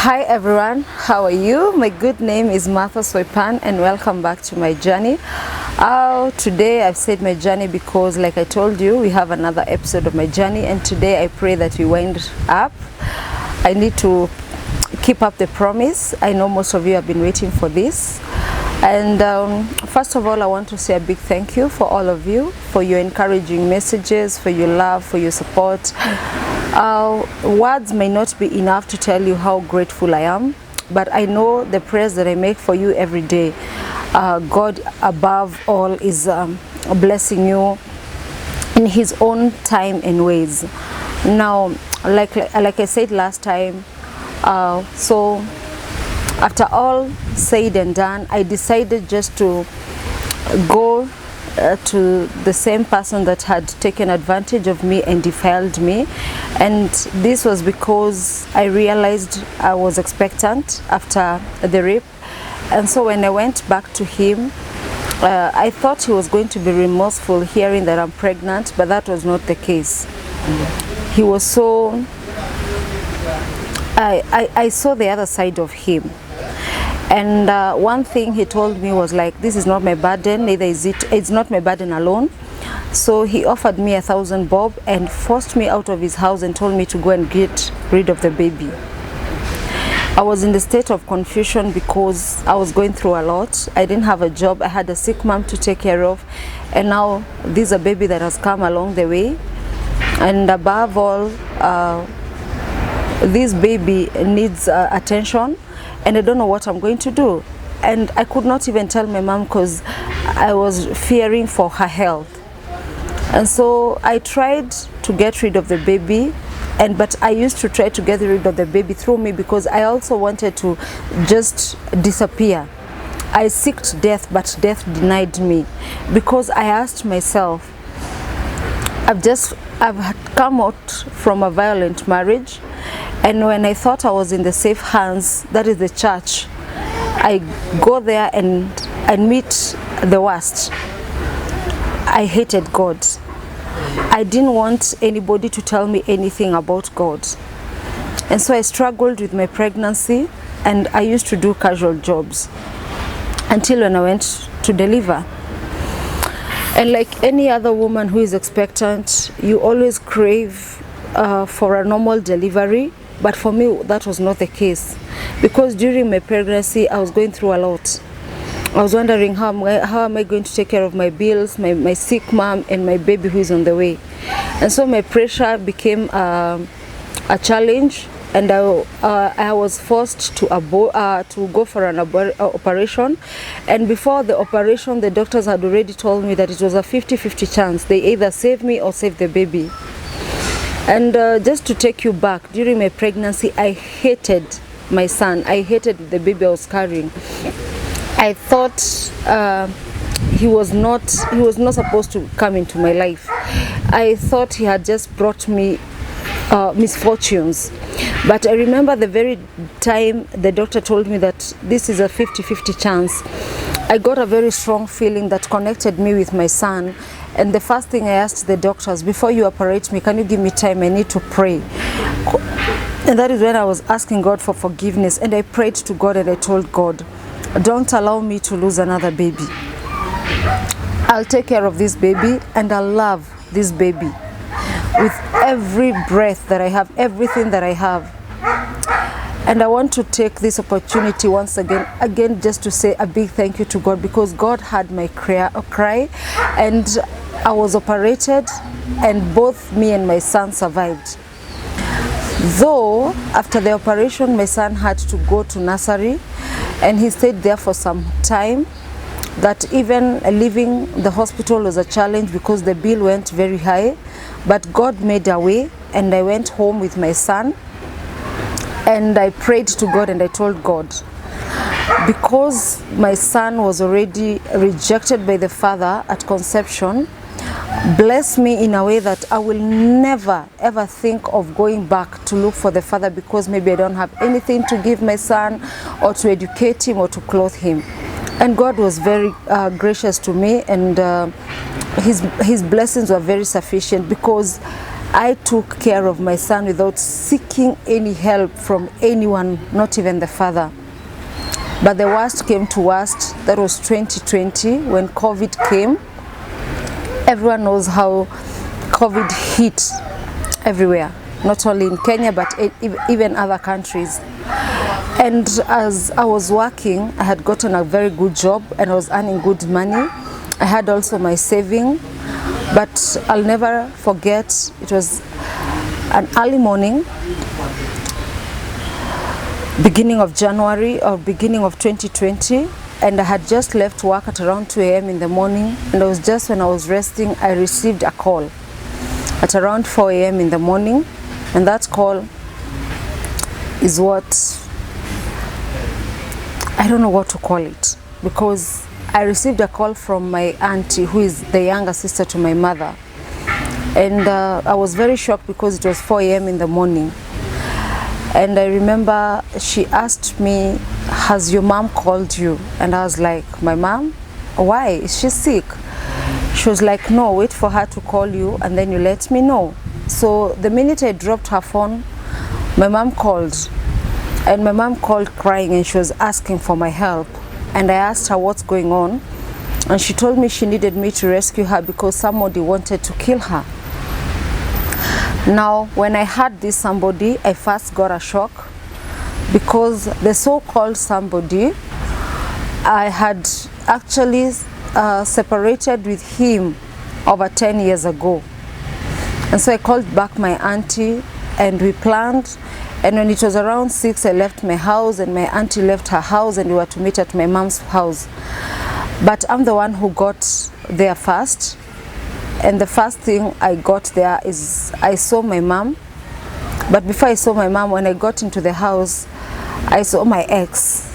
Hi everyone, how are you? My good name is Martha Soipan and welcome back to my journey. Today I've said my journey because, like I told you, we have another episode of my journey, and today I pray that we wind up. I need to keep up the promise. I know most of you have been waiting for this. And first of all, I want to say a big thank you for all of you, for your encouraging messages, for your love, for your support. Words may not be enough to tell you how grateful I am, but I know the prayers that I make for you every day, God above all is blessing you in His own time and ways. Now, like I said last time, so after all said and done, I decided just to go to the same person that had taken advantage of me and defiled me. And this was because I realized I was expectant after the rape. And so when I went back to him, I thought he was going to be remorseful hearing that I'm pregnant, but that was not the case. He was so... I saw the other side of him. And one thing he told me was like, this is not my burden, neither is it's not my burden alone. So he offered me 1,000 bob and forced me out of his house and told me to go and get rid of the baby. I was in the state of confusion because I was going through a lot. I didn't have a job, I had a sick mom to take care of, and now this is a baby that has come along the way. And above all, this baby needs attention, and I don't know what I'm going to do. And I could not even tell my mom because I was fearing for her health. And so I tried to get rid of the baby, but I used to try to get rid of the baby through me because I also wanted to just disappear. I sought death, but death denied me because I asked myself, I've come out from a violent marriage, and when I thought I was in the safe hands, that is the church, I go there and I meet the worst. I hated God. I didn't want anybody to tell me anything about God. And so I struggled with my pregnancy, and I used to do casual jobs until when I went to deliver. And like any other woman who is expectant, you always crave for a normal delivery. But for me, that was not the case, because during my pregnancy, I was going through a lot. I was wondering how am I going to take care of my bills, my sick mom, and my baby who is on the way. And so my pressure became a challenge, and I was forced to go for an operation. And before the operation, the doctors had already told me that it was a 50-50 chance. They either save me or save the baby. And just to take you back, during my pregnancy, I hated my son. I hated the baby I was carrying. I thought he was not supposed to come into my life. I thought he had just brought me misfortunes. But I remember the very time the doctor told me that this is a 50-50 chance, I got a very strong feeling that connected me with my son. And the first thing I asked the doctors, before you operate me, can you give me time? I need to pray. And that is when I was asking God for forgiveness. And I prayed to God and I told God, don't allow me to lose another baby. I'll take care of this baby and I'll love this baby with every breath that I have, everything that I have. And I want to take this opportunity once again just to say a big thank you to God, because God heard my cry, and I was operated, and both me and my son survived. Though after the operation, my son had to go to nursery, and he stayed there for some time. That even leaving the hospital was a challenge because the bill went very high. But God made a way, and I went home with my son. And I prayed to God and I told God, because my son was already rejected by the father at conception, bless me in a way that I will never ever think of going back to look for the father, because maybe I don't have anything to give my son or to educate him or to clothe him. And God was very gracious to me, and his blessings were very sufficient, because I took care of my son without seeking any help from anyone, not even the father. But the worst came to worst. That was 2020 when COVID came. Everyone knows how COVID hit everywhere, not only in Kenya but even other countries. And as I was working, I had gotten a very good job and I was earning good money. I had also my saving, but I'll never forget, it was an early morning, beginning of January or beginning of 2020, and I had just left work at around 2 a.m. in the morning, and it was just when I was resting, I received a call at around 4 a.m. in the morning, and that call is what, I don't know what to call it, because I received a call from my auntie, who is the younger sister to my mother, and I was very shocked because it was 4 a.m. in the morning. And I remember she asked me, has your mom called you? And I was like, my mom? Why? Is she sick? She was like, no, wait for her to call you and then you let me know. So the minute I dropped her phone, my mom called. And my mom called crying and she was asking for my help. And I asked her what's going on. And she told me she needed me to rescue her because somebody wanted to kill her. Now, when I heard this somebody, I first got a shock because the so-called somebody, I had actually separated with him over 10 years ago. And so I called back my auntie and we planned, and when it was around 6, I left my house and my auntie left her house and we were to meet at my mom's house. But I'm the one who got there first. And the first thing I got there is I saw my mom. But before I saw my mom, when I got into the house, I saw my ex.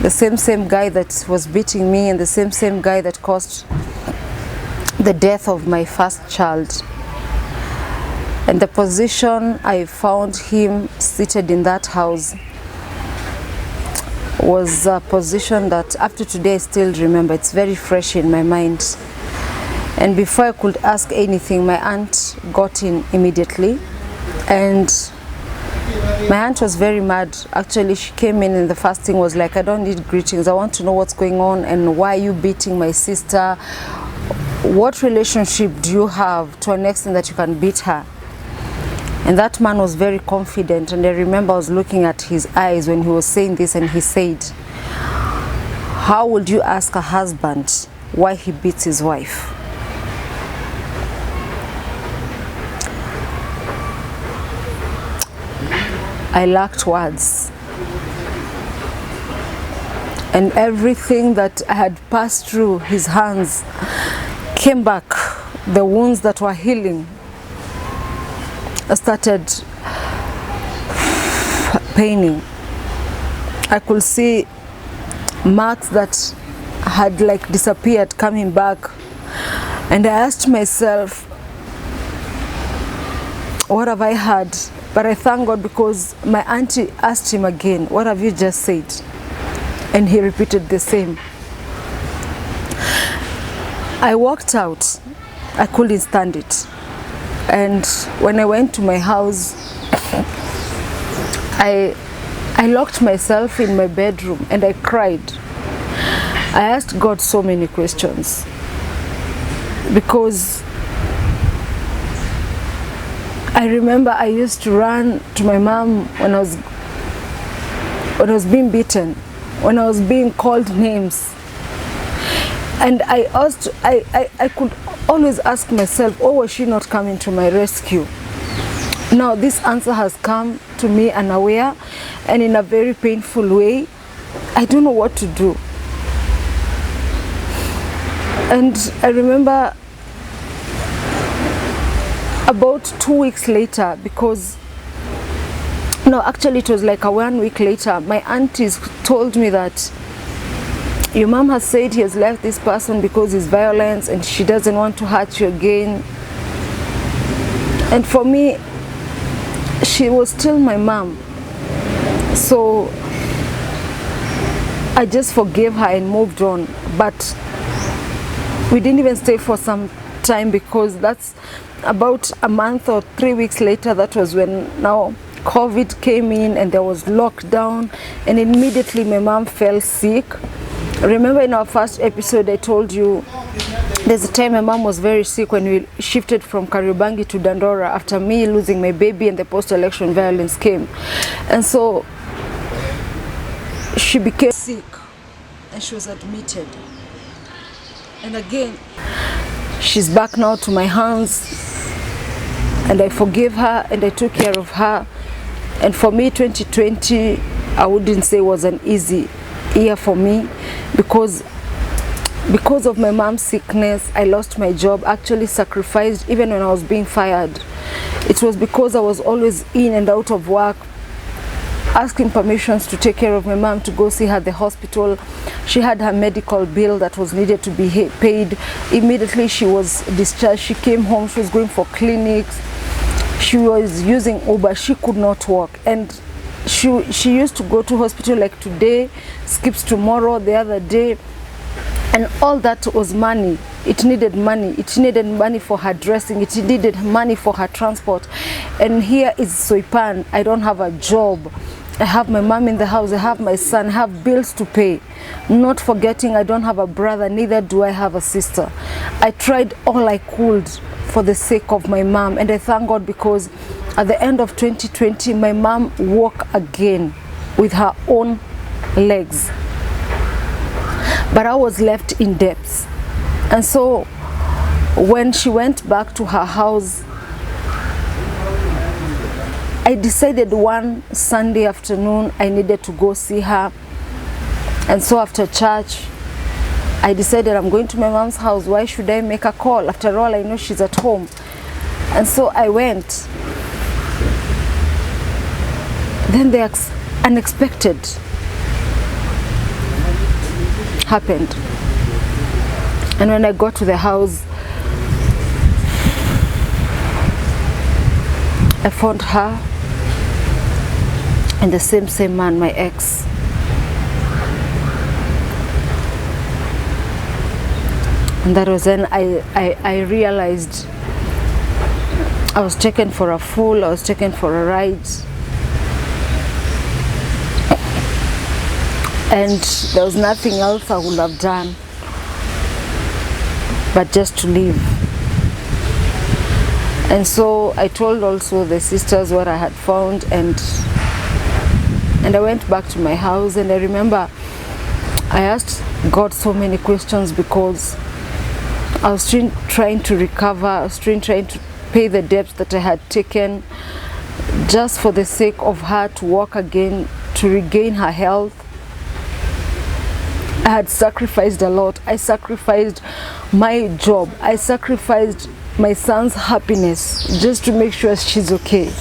The same guy that was beating me and the same guy that caused the death of my first child. And the position I found him seated in that house was a position that up to today I still remember. It's very fresh in my mind. And before I could ask anything, my aunt got in immediately. And my aunt was very mad. Actually, she came in and the first thing was like, I don't need greetings. I want to know what's going on and why are you beating my sister? What relationship do you have to an extent that you can beat her? And that man was very confident. And I remember I was looking at his eyes when he was saying this, and he said, how would you ask a husband why he beats his wife? I lacked words. And everything that I had passed through his hands came back. The wounds that were healing started paining. I could see marks that had like disappeared coming back. And I asked myself, what have I had? But I thank God because my auntie asked him again, what have you just said? And he repeated the same. I walked out. I couldn't stand it. And when I went to my house, I locked myself in my bedroom and I cried. I asked God so many questions because I remember I used to run to my mom when I was being beaten, when I was being called names. And I could always ask myself, oh, was she not coming to my rescue? Now this answer has come to me unaware and in a very painful way. I don't know what to do. And I remember about 2 weeks later, because no, actually it was like 1 week later, my aunties told me that your mom has said he has left this person because he's violent and she doesn't want to hurt you again. And for me, she was still my mom. So I just forgave her and moved on. But we didn't even stay for some time, because that's about a month or 3 weeks later, that was when now COVID came in and there was lockdown, and immediately my mom fell sick. Remember in our first episode I told you there's a time my mom was very sick when we shifted from Kariobangi to Dandora after me losing my baby and the post-election violence came. And so she became sick and she was admitted. And again, she's back now to my hands, and I forgave her and I took care of her. And for me, 2020, I wouldn't say was an easy year for me, because of my mom's sickness, I lost my job, actually sacrificed even when I was being fired. It was because I was always in and out of work, asking permissions to take care of my mom, to go see her at the hospital. She had her medical bill that was needed to be paid. Immediately she was discharged, she came home, she was going for clinics, she was using Uber, she could not walk. And she used to go to hospital like today, skips tomorrow, the other day. And all that was money. It needed money. It needed money for her dressing. It needed money for her transport. And here is Soipan. I don't have a job. I have my mom in the house. I have my son. I have bills to pay. Not forgetting I don't have a brother. Neither do I have a sister. I tried all I could for the sake of my mom. And I thank God, because at the end of 2020, my mom walked again with her own legs. But I was left in debt. And so when she went back to her house, I decided one Sunday afternoon I needed to go see her. And so after church, I decided I'm going to my mom's house. Why should I make a call? After all, I know she's at home. And so I went. Then the unexpected happened. And when I got to the house, I found her and the same man, my ex. And that was when I realized I was taken for a fool, I was taken for a ride. And there was nothing else I would have done but just to leave. And so I told also the sisters what I had found, and I went back to my house. And I remember I asked God so many questions, because I was trying to recover, I was trying to pay the debts that I had taken, just for the sake of her to walk again, to regain her health. I had sacrificed a lot. I sacrificed my job. I sacrificed my son's happiness just to make sure she's okay.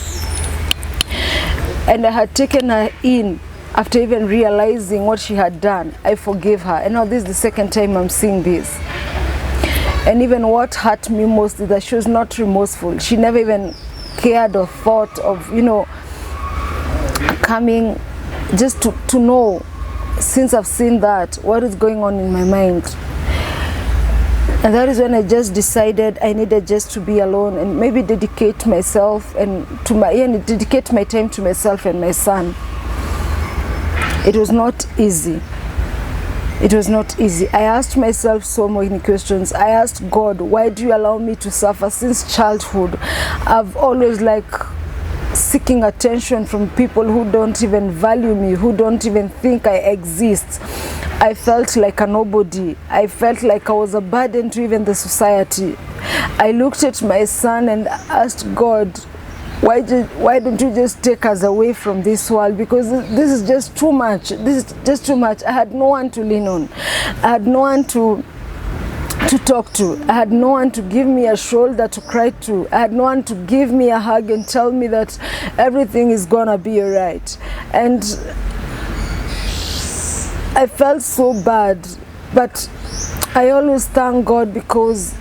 And I had taken her in after even realizing what she had done. I forgave her. And now this is the second time I'm seeing this. And even what hurt me most is that she was not remorseful. She never even cared or thought of, coming just to know, since I've seen that, what is going on in my mind. And that is when I just decided I needed just to be alone and maybe dedicate myself and dedicate my time to myself and my son. It was not easy. It was not easy. I asked myself so many questions. I asked God, why do you allow me to suffer? Since childhood, I've always seeking attention from people who don't even value me, who don't even think I exist. I felt like a nobody. I felt like I was a burden to even the society. I looked at my son and asked God, why don't you just take us away from this world? Because this is just too much. This is just too much. I had no one to lean on. I had no one to talk to. I had no one to give me a shoulder to cry to. I had no one to give me a hug and tell me that everything is gonna be alright. And I felt so bad, but I always thank God, because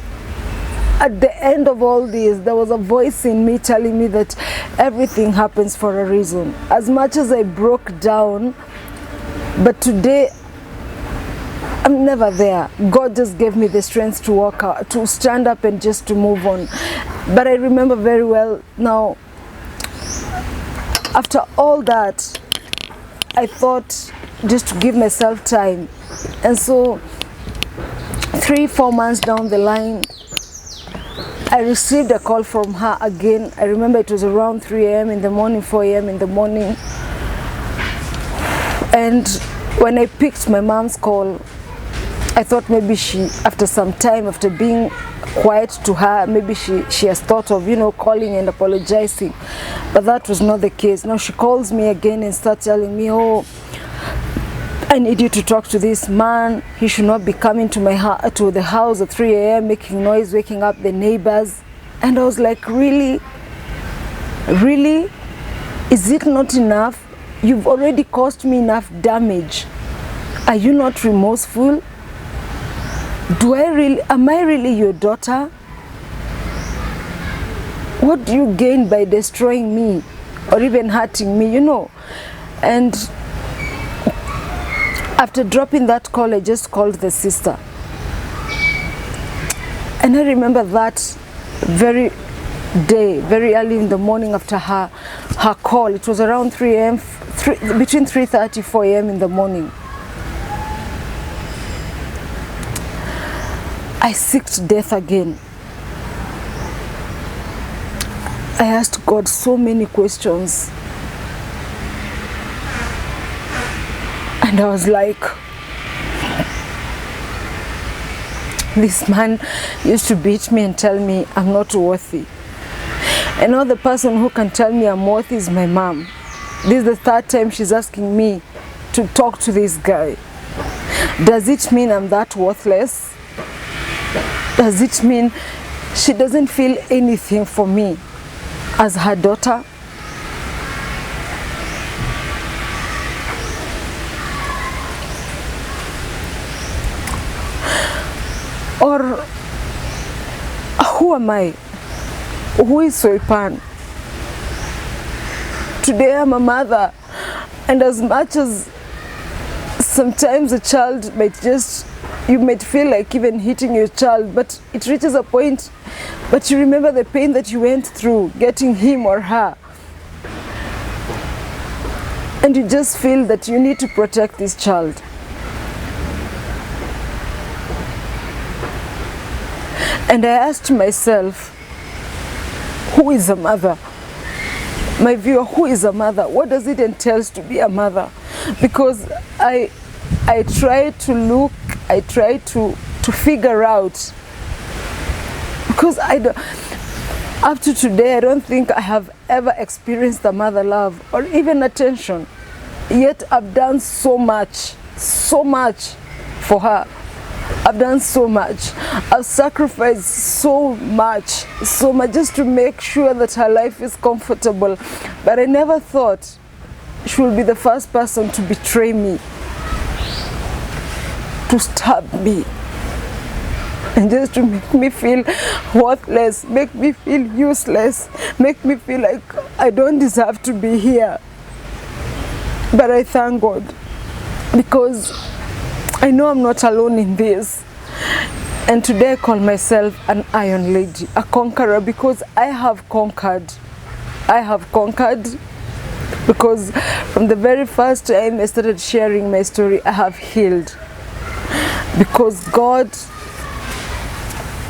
at the end of all this, there was a voice in me telling me that everything happens for a reason. As much as I broke down, but today I'm never there. God just gave me the strength to walk out, to stand up and just to move on. But I remember very well now, after all that, I thought just to give myself time. And so 3-4 months down the line, I received a call from her again. I remember it was around 3 a.m. in the morning, 4 a.m. in the morning. And when I picked my mom's call, I thought maybe she, after some time, after being quiet to her, maybe she has thought of, calling and apologizing. But that was not the case. Now she calls me again and starts telling me, oh, I need you to talk to this man. He should not be coming to the house at 3 a.m. making noise, waking up the neighbors. And I was like, really? Really? Is it not enough? You've already caused me enough damage. Are you not remorseful? Am I really your daughter? What do you gain by destroying me or even hurting me, And after dropping that call, I just called the sister. And I remember that very day, very early in the morning after her call. It was around 3 a.m., between 3:30, 4 a.m. in the morning. I seeked death again. I asked God so many questions. And I was like, this man used to beat me and tell me I'm not worthy. And now the person who can tell me I'm worthy is my mom. This is the third time she's asking me to talk to this guy. Does it mean I'm that worthless? Does it mean she doesn't feel anything for me as her daughter? Or who am I? Who is Soipan? Today I'm a mother, and as much as sometimes a child you might feel like even hitting your child, but it reaches a point, but you remember the pain that you went through getting him or her. And you just feel that you need to protect this child. And I asked myself, who is a mother? My viewer, who is a mother? What does it entail to be a mother? Because I try to figure out, because up to today I don't think I have ever experienced a mother love or even attention. Yet I've done so much for her. I've done so much. I've sacrificed so much just to make sure that her life is comfortable. But I never thought she would be the first person to betray me, to stab me, and just to make me feel worthless, make me feel useless, make me feel like I don't deserve to be here. But I thank God, because I know I'm not alone in this. And today I call myself an iron lady, a conqueror, because I have conquered. I have conquered because from the very first time I started sharing my story, I have healed. Because God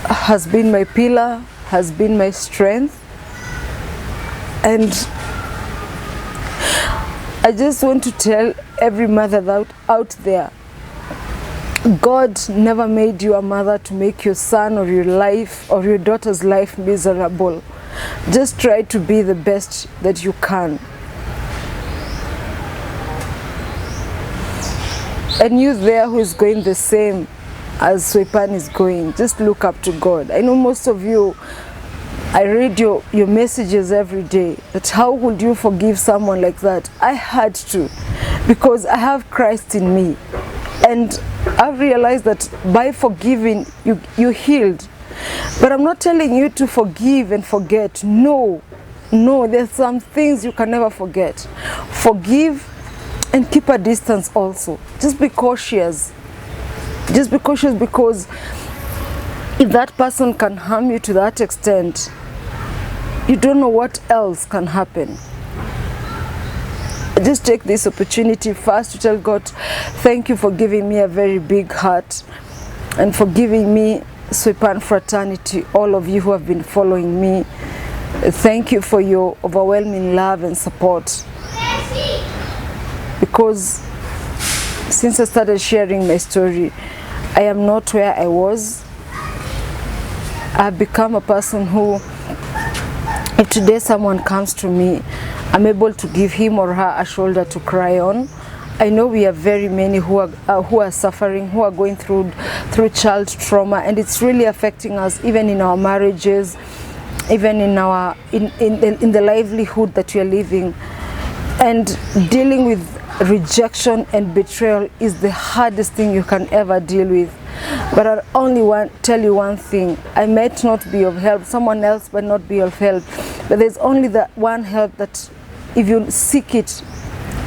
has been my pillar, has been my strength. And I just want to tell every mother out there, God never made you a mother to make your son or your life or your daughter's life miserable. Just try to be the best that you can. And you there who is going the same as Soipan is going, just look up to God. I know most of you, I read your messages every day, that how would you forgive someone like that? I had to, because I have Christ in me. And I've realized that by forgiving, you healed. But I'm not telling you to forgive and forget. No, there's some things you can never forget. Forgive and keep a distance also. Just be cautious. Just be cautious, because if that person can harm you to that extent, you don't know what else can happen. Just take this opportunity first to tell God, thank you for giving me a very big heart and for giving me Soipan fraternity, all of you who have been following me. Thank you for your overwhelming love and support. Because since I started sharing my story, I am not where I was. I've become a person who, if today someone comes to me, I'm able to give him or her a shoulder to cry on. I know we have very many who are suffering, who are going through child trauma, and it's really affecting us, even in our marriages, even in our in the livelihood that we are living. And dealing with rejection and betrayal is the hardest thing you can ever deal with. But I only want to tell you one thing: I might not be of help, someone else might not be of help, but there's only that one help that, if you seek it,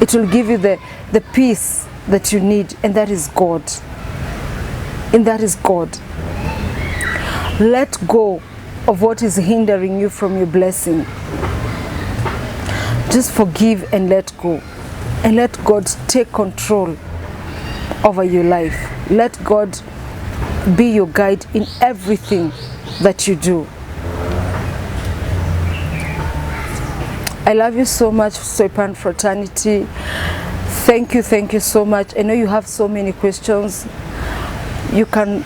it will give you the peace that you need, and that is God. And that is God. Let go of what is hindering you from your blessing. Just forgive and let go. And let God take control over your life. Let God be your guide in everything that you do. I love you so much, Soipan fraternity. Thank you so much. I know you have so many questions. You can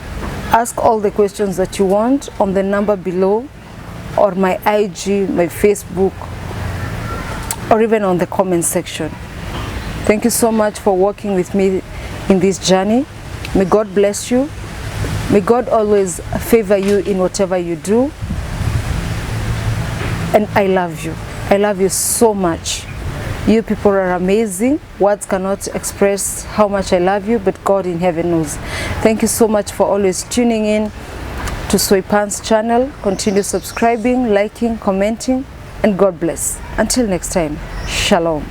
ask all the questions that you want on the number below, or my IG, my Facebook, or even on the comment section. Thank you so much for working with me in this journey. May God bless you. May God always favor you in whatever you do. And I love you. I love you so much. You people are amazing. Words cannot express how much I love you, but God in heaven knows. Thank you so much for always tuning in to Soipan's channel. Continue subscribing, liking, commenting, and God bless. Until next time, Shalom.